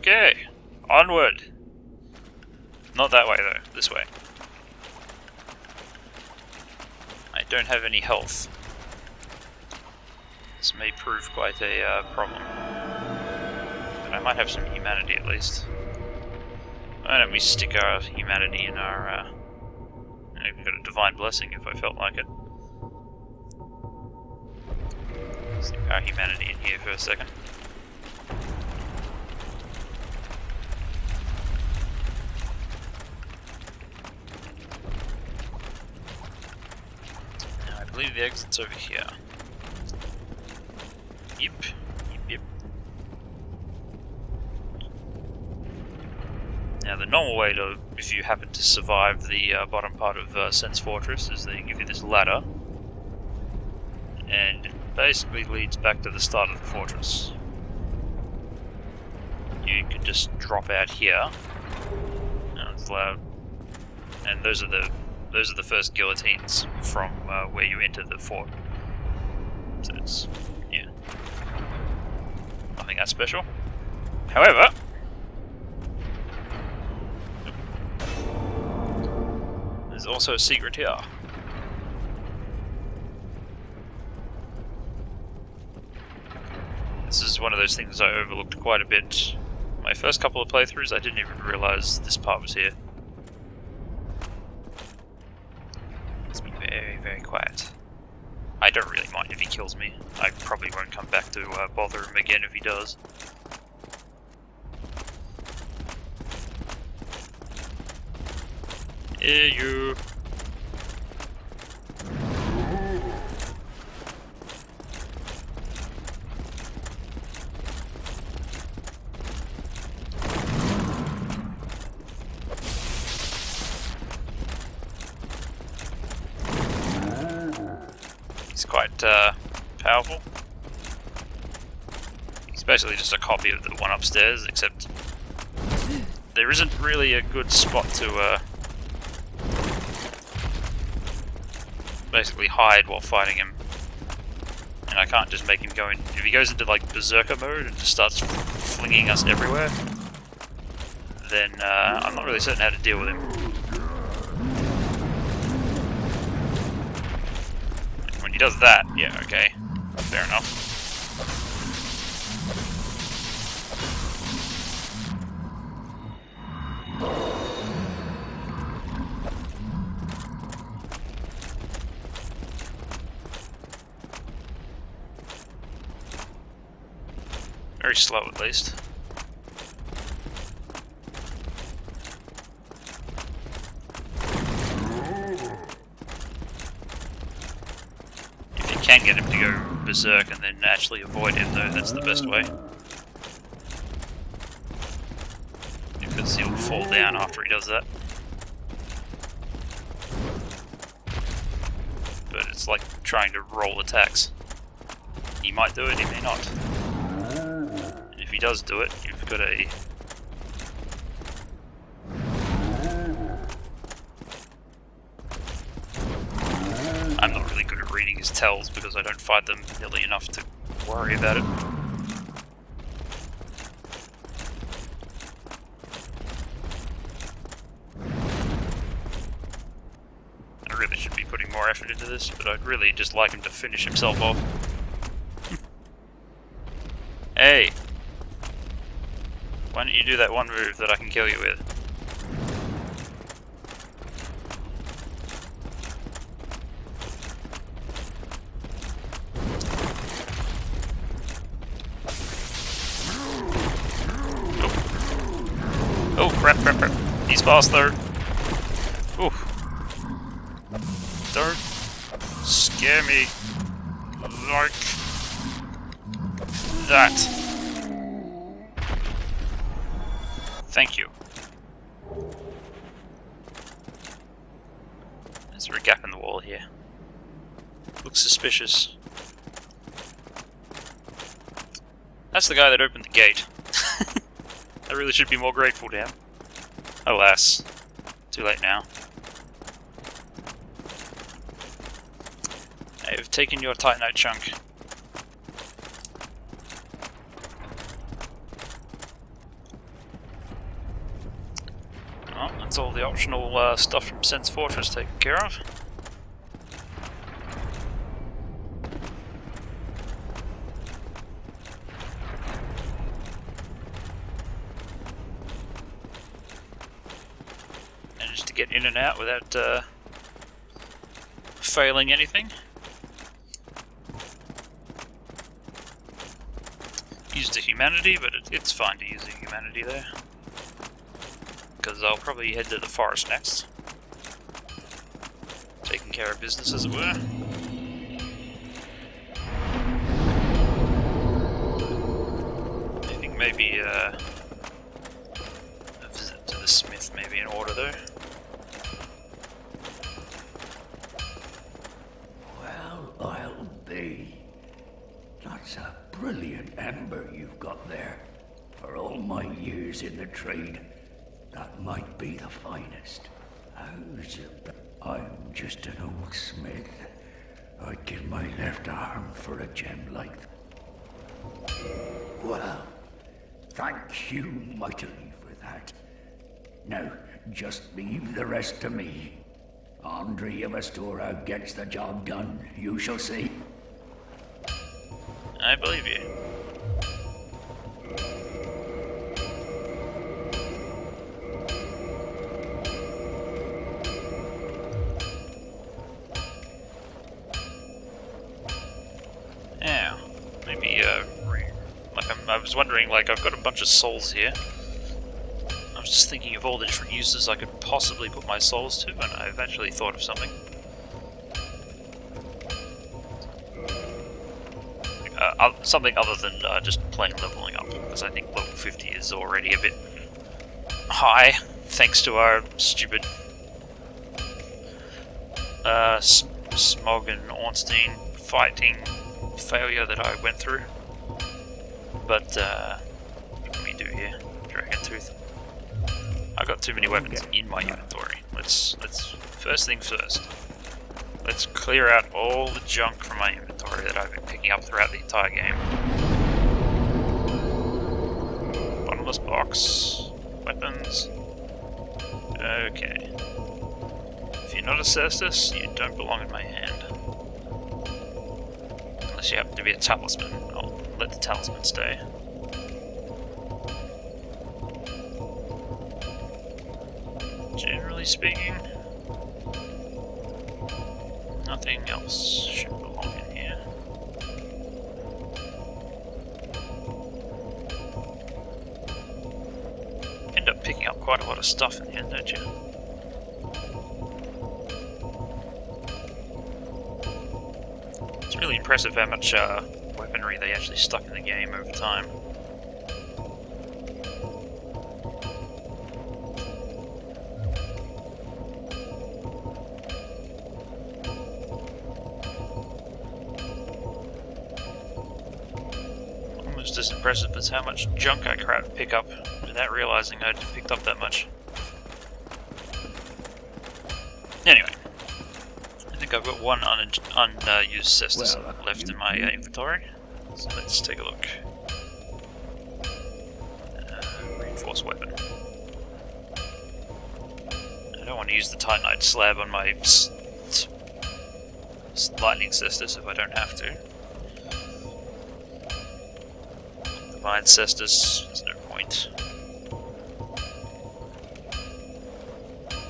Okay, onward. Not that way though, this way. I don't have any health. This may prove quite a problem. But I might have some humanity at least. Why don't we stick our humanity in our... I've got a divine blessing if I felt like it. Stick our humanity in here for a second. Now I believe the exit's over here. Yep. Now the normal way to, if you happen to survive the bottom part of Sen's Fortress, is they give you this ladder, and it basically leads back to the start of the fortress. You can just drop out here. Oh, it's loud. And those are the first guillotines from where you enter the fort. So it's, yeah, nothing that special. However, there's also a secret here. This is one of those things I overlooked quite a bit. My first couple of playthroughs, I didn't even realise this part was here. It's been very, very quiet. I don't really mind if he kills me. I probably won't come back to bother him again if he does. Hey, you! He's quite powerful. He's basically just a copy of the one upstairs, except there isn't really a good spot to basically hide while fighting him. And I can't just make him go in. If he goes into like berserker mode and just starts flinging us everywhere, then I'm not really certain how to deal with him. When he does that, yeah, okay, fair enough. Very slow, at least. If you can get him to go berserk and then actually avoid him, though, that's the best way. Because he'll fall down after he does that. But it's like trying to roll attacks. He might do it, he may not. If he does do it, you've got a... I'm not really good at reading his tells because I don't fight them nearly enough to worry about it. I really should be putting more effort into this, but I'd really just like him to finish himself off. Hey! Why don't you do that one move that I can kill you with? Oh, oh crap, crap, crap. He's fast though. Ooh. Don't scare me like that. Thank you. Is there a gap in the wall here? Looks suspicious. That's the guy that opened the gate. I really should be more grateful to him. Alas. Too late now. I have taken your Titanite chunk. That's all the optional stuff from Sense Fortress taken care of. Managed to get in and out without failing anything. Used a humanity, but it's fine to use a humanity there. Because I'll probably head to the forest next. Taking care of business, as it were. I think maybe a visit to the smith may be in order though. Well, I'll be. That's a brilliant ember you've got there. For all my years in the trade, that might be the finest. How's it? I'm just an old smith. I'd give my left arm for a gem like that. Well, thank you mightily for that. Now, just leave the rest to me. Andre of Astora gets the job done, you shall see. I believe you. Yeah, maybe, I was wondering, like, I've got a bunch of souls here. I was just thinking of all the different uses I could possibly put my souls to, and I've actually thought of something. Something other than just plain leveling up, because I think level 50 is already a bit high, thanks to our stupid Smog and Ornstein fighting failure that I went through. But what can we do here? Dragon Tooth. I've got too many weapons in my inventory. Let's first thing first. Let's clear out all the junk from my inventory that I've been picking up throughout the entire game. Bottomless box. Weapons. Okay. If you're not a Caestus, you don't belong in my hand. Unless you happen to be a talisman. I'll let the talisman stay. Generally speaking, nothing else should belong in here. End up picking up quite a lot of stuff in the end, don't you? It's really impressive how much weaponry they actually stuck in the game over time. As impressive as how much junk I pick up without realizing I'd picked up that much. Anyway, I think I've got one unused Caestus left in my inventory, so let's take a look. Reinforced weapon. I don't want to use the Titanite slab on my lightning Caestus if I don't have to. Divine Caestus, there's no point.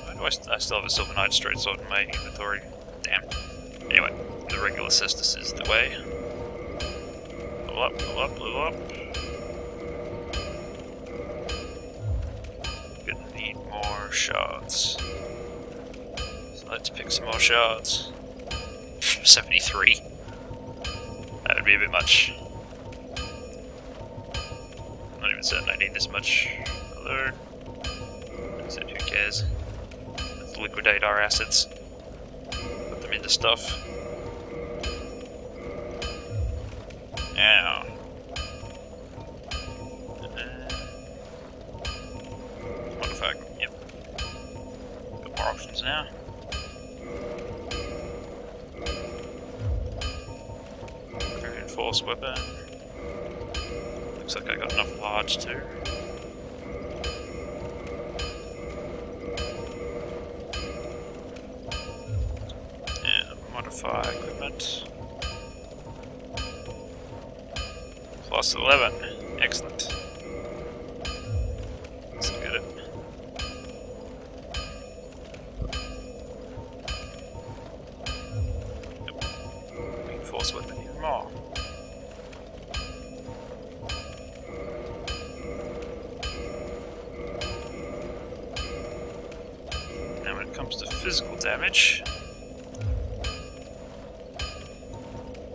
Why do I still have a Silver Knight straight sword in my inventory? Damn. Anyway, the regular Caestus is the way. Level up, level up, level up. Gonna need more shards. So let's pick some more shards. 73. That would be a bit much. Not even certain I need this much. Although, I said, who cares? Let's liquidate our assets. Put them into stuff. Now. What if I... Yep. Got more options now. Reinforced weapon. Looks like I got enough large too. fire equipment. Plus 11. Excellent. Let's look at it. Nope. Reinforced weapon even more. Now when it comes to physical damage,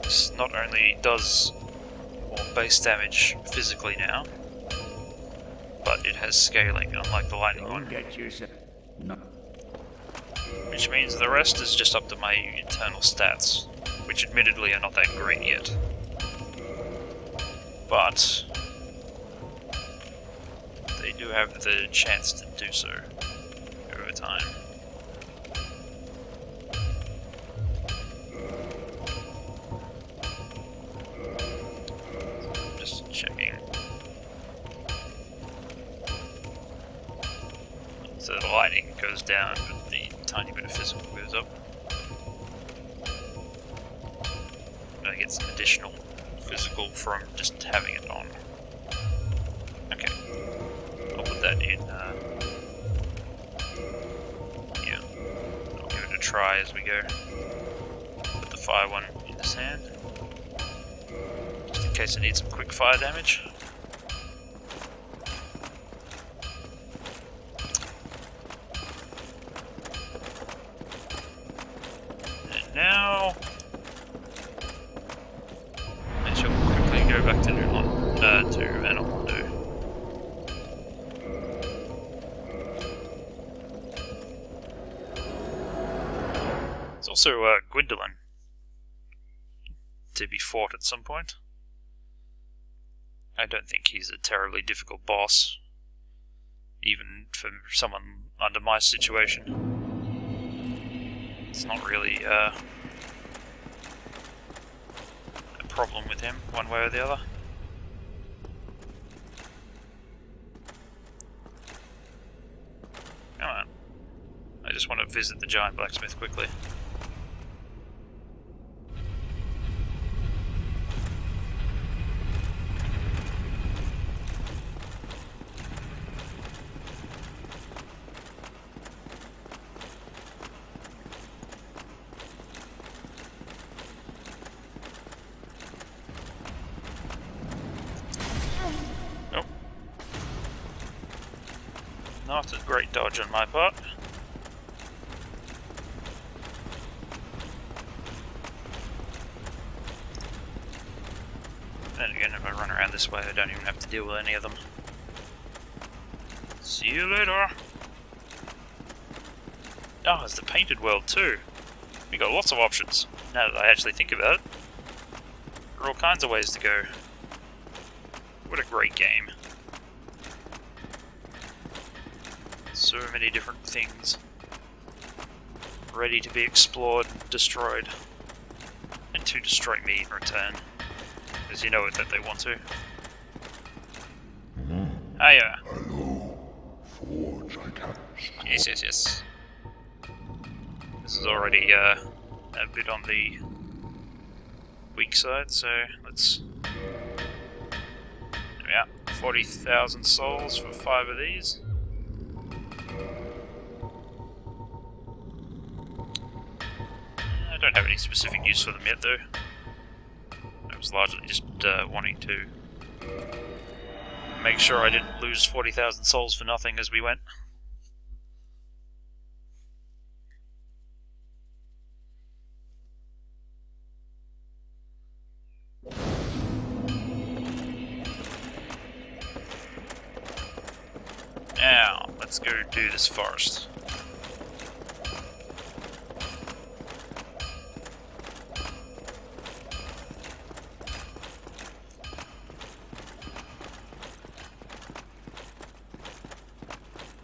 this not only does more base damage physically now, but it has scaling, unlike the lightning one. Which means the rest is just up to my internal stats, which admittedly are not that great yet. But they do have the chance to do so over time. Just checking. So the lightning goes down, but the tiny bit of physical goes up. And I get some additional physical from just having it on. Okay. I'll put that in, yeah. I'll give it a try as we go. Put the fire one in his hand. Just in case I need some quick fire damage. Now, I shall quickly go back to Analondo. There's also Gwendolyn to be fought at some point. I don't think he's a terribly difficult boss, even for someone under my situation. It's not really a problem with him, one way or the other. Come on. I just want to visit the giant blacksmith quickly. Not a great dodge on my part. Then again, if I run around this way, I don't even have to deal with any of them. See you later! Oh, there's the painted world too. We got lots of options, now that I actually think about it. There are all kinds of ways to go. What a great game. So many different things ready to be explored and destroyed, and to destroy me in return, because you know it that they want to. Hiya. Hello, Forge, I can't. Yes. This is already a bit on the weak side, so let's. Yeah, 40,000 souls for 5 of these. I don't have any specific use for them yet, though. I was largely just wanting to make sure I didn't lose 40,000 souls for nothing as we went. Now, let's go do this forest.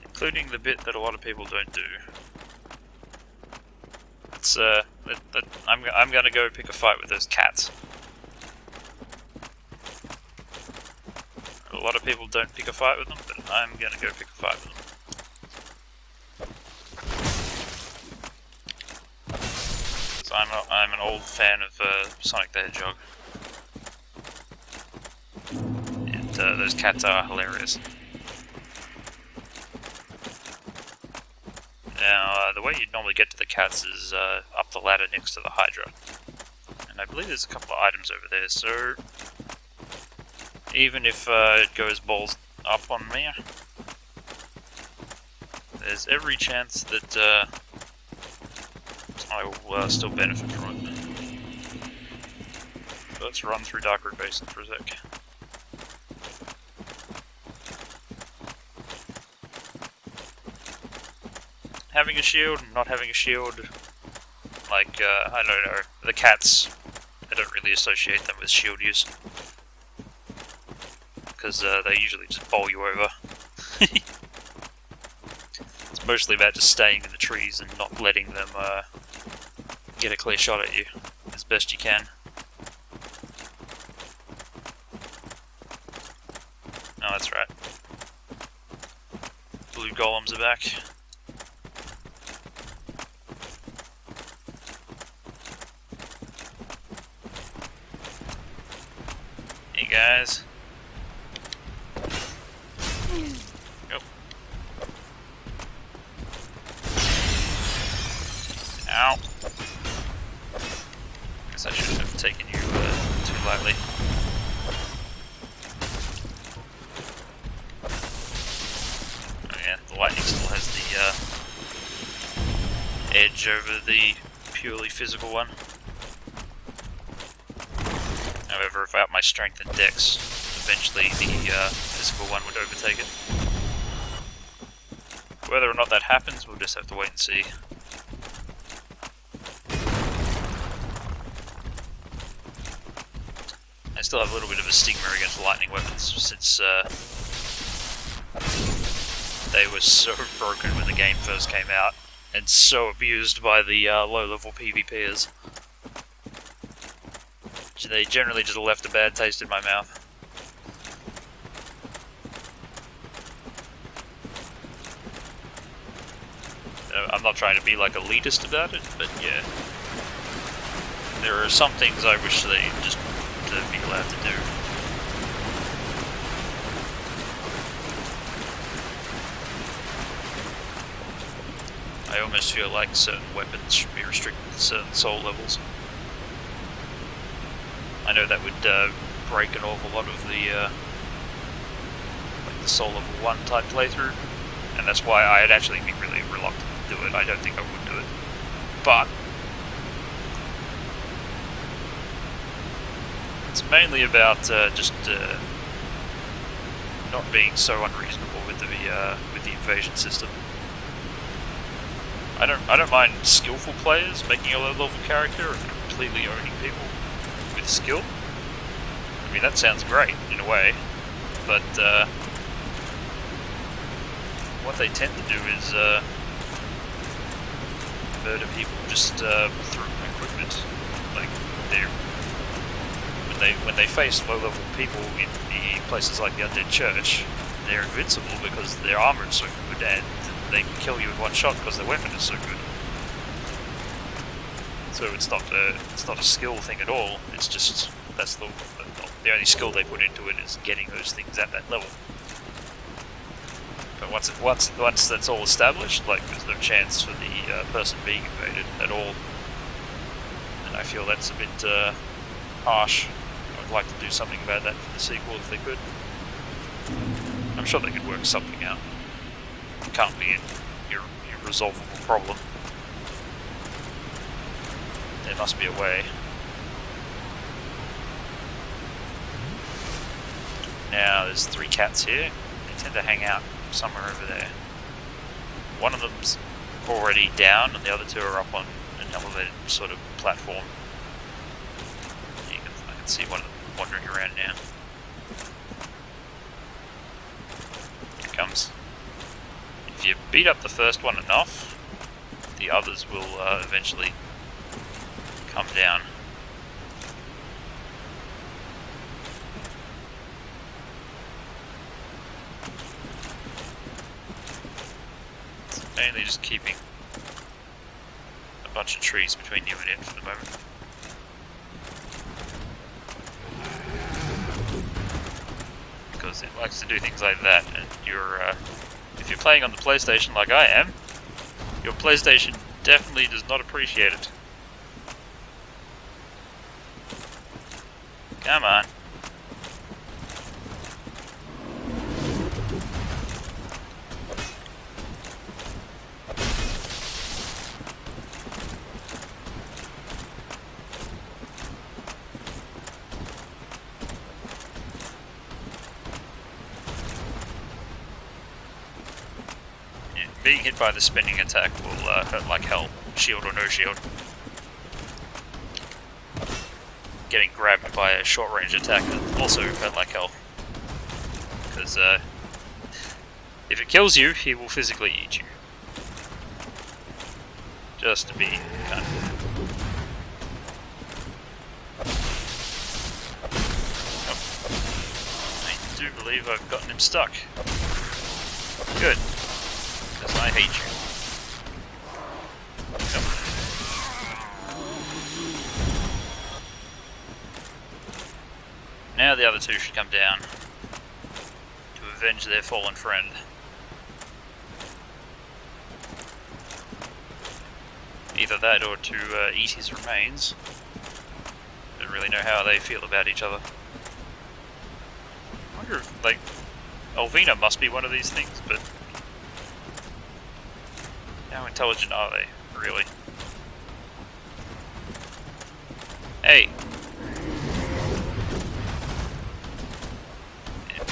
Including the bit that a lot of people don't do. It's I'm gonna go pick a fight with those cats. A lot of people don't pick a fight with them, but I'm gonna go pick a fight with them. So I'm an old fan of Sonic the Hedgehog. Those cats are hilarious. Now, the way you'd normally get to the cats is up the ladder next to the Hydra. And I believe there's a couple of items over there, so even if it goes balls up on me, there's every chance that I will still benefit from it. So let's run through Darkroot Basin for a sec. Having a shield, not having a shield, like, I don't know, the cats, I don't really associate them with shield use. Because they usually just bowl you over. It's mostly about just staying in the trees and not letting them get a clear shot at you as best you can. Oh, that's right. Blue golems are back. Hey guys. Go. Ow. Guess I shouldn't have taken you too lightly. Oh yeah, the lightning still has the edge over the purely physical one. However, without my strength and dex, eventually the physical one would overtake it. Whether or not that happens, we'll just have to wait and see. I still have a little bit of a stigma against lightning weapons, since they were so broken when the game first came out, and so abused by the low-level PvPers. They generally just left a bad taste in my mouth. I'm not trying to be like elitist about it, but yeah. There are some things I wish they just to be allowed to do. I almost feel like certain weapons should be restricted to certain soul levels. I know that would break an awful lot of the like the Soul Level 1 type playthrough, and that's why I'd actually be really reluctant to do it. I don't think I would do it. But it's mainly about just not being so unreasonable with the invasion system. I don't mind skillful players making a low-level character and completely owning people with skill. I mean, that sounds great in a way, but what they tend to do is murder people just through equipment. Like when they face low-level people in the places like the Undead Church, they're invincible because their armor is so good and they can kill you in one shot because their weapon is so good. So it's not a skill thing at all. It's just that's the only skill they put into it is getting those things at that level. But once that's all established, like there's no chance for the person being invaded at all. And I feel that's a bit harsh. I would like to do something about that for the sequel if they could. I'm sure they could work something out. It can't be an irresolvable problem. There must be a way. Now there's 3 cats here. They tend to hang out somewhere over there. One of them's already down and the other 2 are up on an elevated sort of platform. I can see one of them wandering around now. Here it comes. If you beat up the first one enough, the others will eventually come down. It's mainly just keeping a bunch of trees between you and it for the moment. Because it likes to do things like that, and if you're playing on the PlayStation like I am, your PlayStation definitely does not appreciate it. Come on. Being hit by the spinning attack will hurt like hell, shield or no shield. Getting grabbed by a short range attack will also hurt like hell. Because if it kills you, he will physically eat you. Just to be kind of... Oh. I do believe I've gotten him stuck. Good. Because I hate you. Nope. Now the other two should come down to avenge their fallen friend. Either that or to eat his remains. Don't really know how they feel about each other. I wonder if, like, Elvina must be one of these things, but how intelligent are they, really? Hey! Yeah,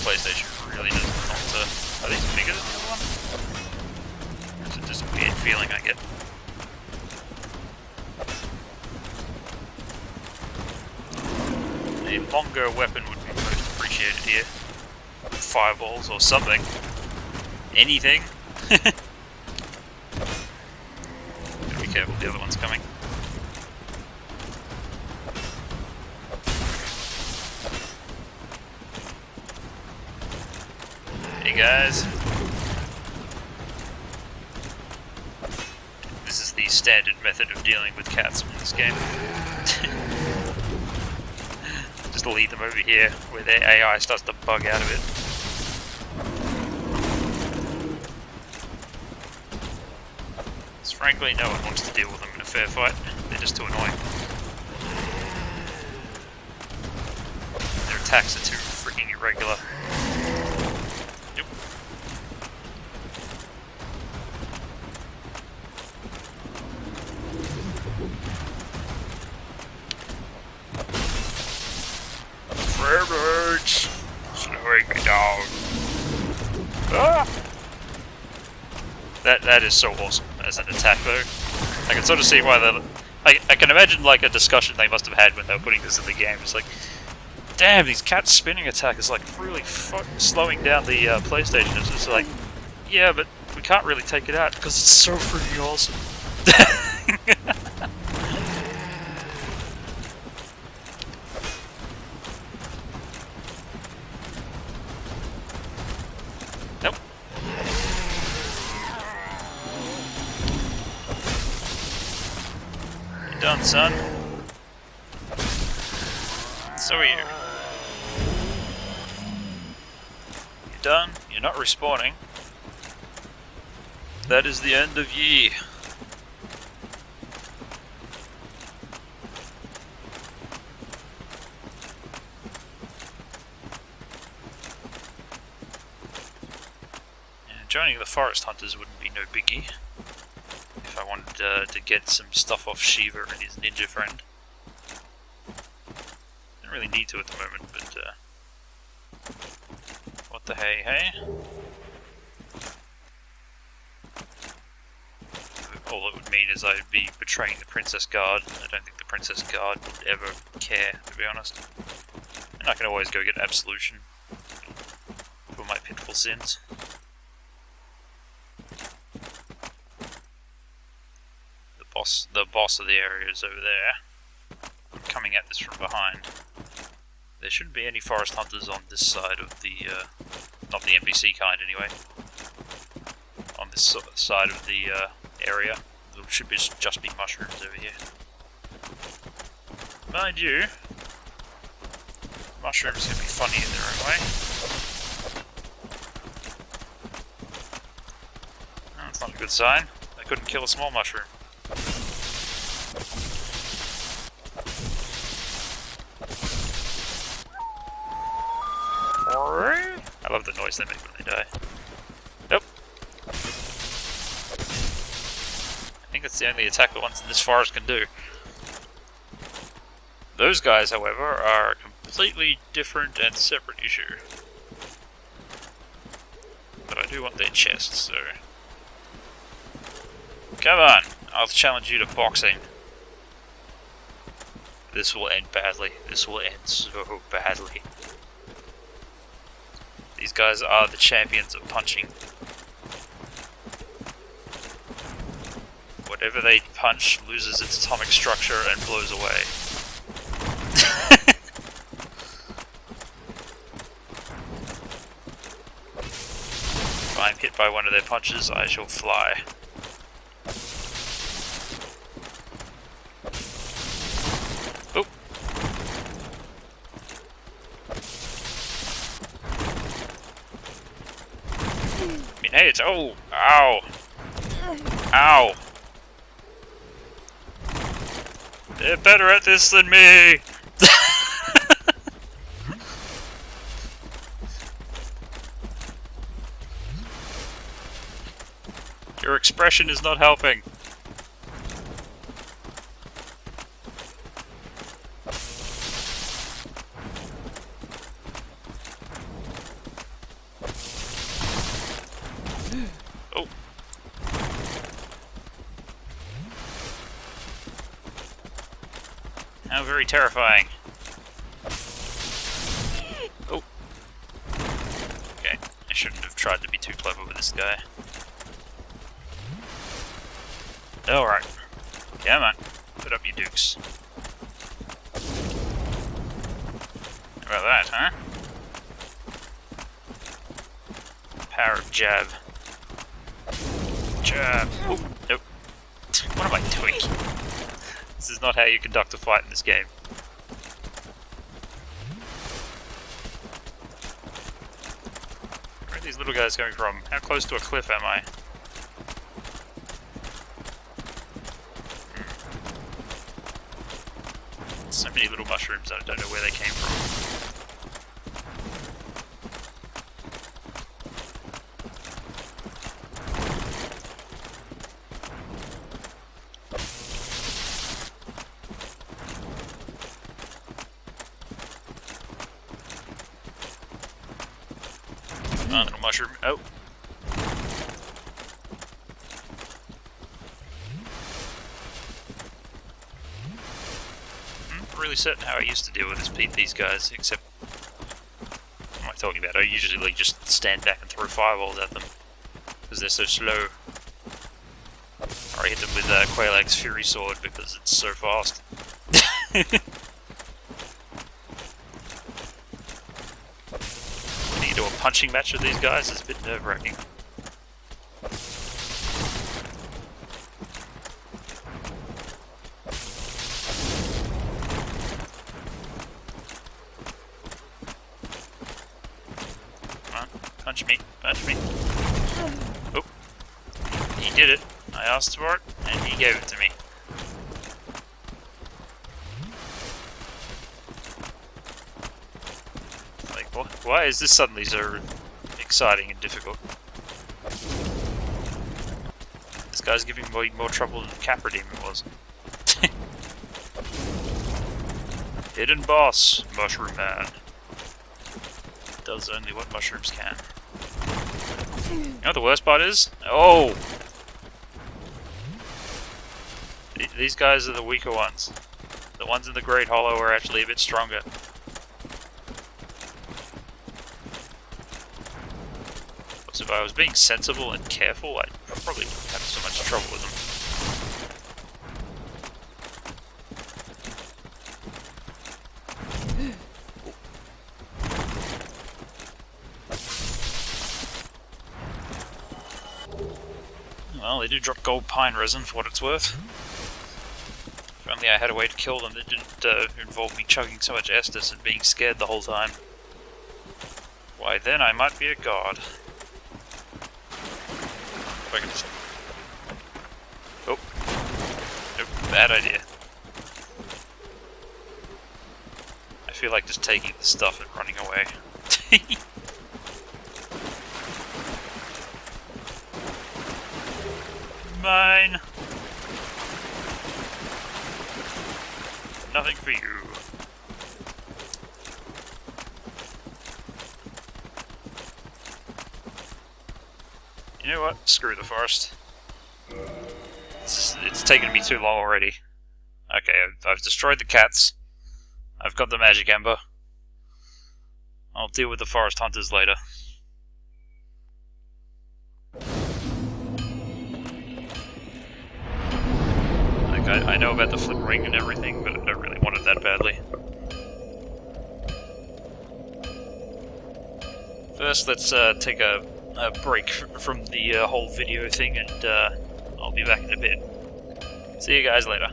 PlayStation really doesn't want to... Are these bigger than the other one? Or is it just a weird feeling I get? A longer weapon would be most appreciated here. Fireballs or something. Anything. Be careful, the other one's coming. Hey guys. This is the standard method of dealing with cats in this game. Just lead them over here where their AI starts to bug out of it. Frankly, no one wants to deal with them in a fair fight. They're just too annoying. Their attacks are too freaking irregular. Yep. Rabbits! Slowing me down. Ah! That is so awesome as an attack, though. I can sort of see why they... I can imagine, like, a discussion they must have had when they were putting this in the game. It's like, damn, these cats spinning attack is, like, really slowing down the PlayStation. It's just like, yeah, but we can't really take it out because it's so freaking awesome. Nope. You done, son? So are you. You done? You're not respawning. That is the end of ye. Joining the forest hunters wouldn't be no biggie if I wanted to get some stuff off Shiva and his ninja friend. Don't really need to at the moment, but what the hey? All it would mean is I'd be betraying the Princess Guard. I don't think the Princess Guard would ever care, to be honest. And I can always go get absolution for my pitiful sins. The boss of the area is over there. I'm coming at this from behind. There shouldn't be any forest hunters on this side of the, not the NPC kind anyway. On this side of the area, There should be just be mushrooms over here. Mind you, mushrooms can be funny in their own way. Oh, that's not a good sign. I couldn't kill a small mushroom. I love the noise they make when they die. Nope. I think that's the only attack the ones in this forest can do. Those guys, however, are a completely different and separate issue. But I do want their chests, so... Come on! I'll challenge you to boxing. This will end badly. This will end so badly. These guys are the champions of punching. Whatever they punch loses its atomic structure and blows away. If I'm hit by one of their punches, I shall fly. Oh! I mean, hey, it's... Oh! Ow! Ow! They're better at this than me! Your expression is not helping. Oh. How very terrifying. Oh. Okay, I shouldn't have tried to be too clever with this guy. Alright. Come on. Put up your dukes. How about that, huh? Power of jab. Jab. Oh, nope. What am I doing? This is not how you conduct a fight in this game. Where are these little guys coming from? How close to a cliff am I? So many little mushrooms, I don't know where they came from. Come on, little mushroom. Oh. Really certain how I used to deal with these guys, except... What am I talking about? I usually just stand back and throw fireballs at them, because they're so slow. Or I hit them with Quailag's Fury Sword, because it's so fast. Getting into a punching match with these guys is a bit nerve-wracking. Punch me, punch me. Oh. He did it. I asked for it, and he gave it to me. Like, why is this suddenly so exciting and difficult? This guy's giving me more trouble than Capra Demon was. Hidden boss, Mushroom Man. Does only what mushrooms can. You know what the worst part is? Oh! These guys are the weaker ones. The ones in the Great Hollow are actually a bit stronger. So if I was being sensible and careful, I'd probably wouldn't have so much trouble with them. Well, they do drop gold pine resin for what it's worth. If only I had a way to kill them that didn't involve me chugging so much Estus and being scared the whole time. Why, then I might be a god. If I can just... Oh. Nope, bad idea. I feel like just taking the stuff and running away. Mine! Nothing for you. You know what? Screw the forest. It's taken me too long already. Okay, I've destroyed the cats. I've got the magic ember. I'll deal with the forest hunters later. Like, I know about the flip ring and everything, but I don't really want it that badly. First, let's take a break from the whole video thing, and I'll be back in a bit. See you guys later.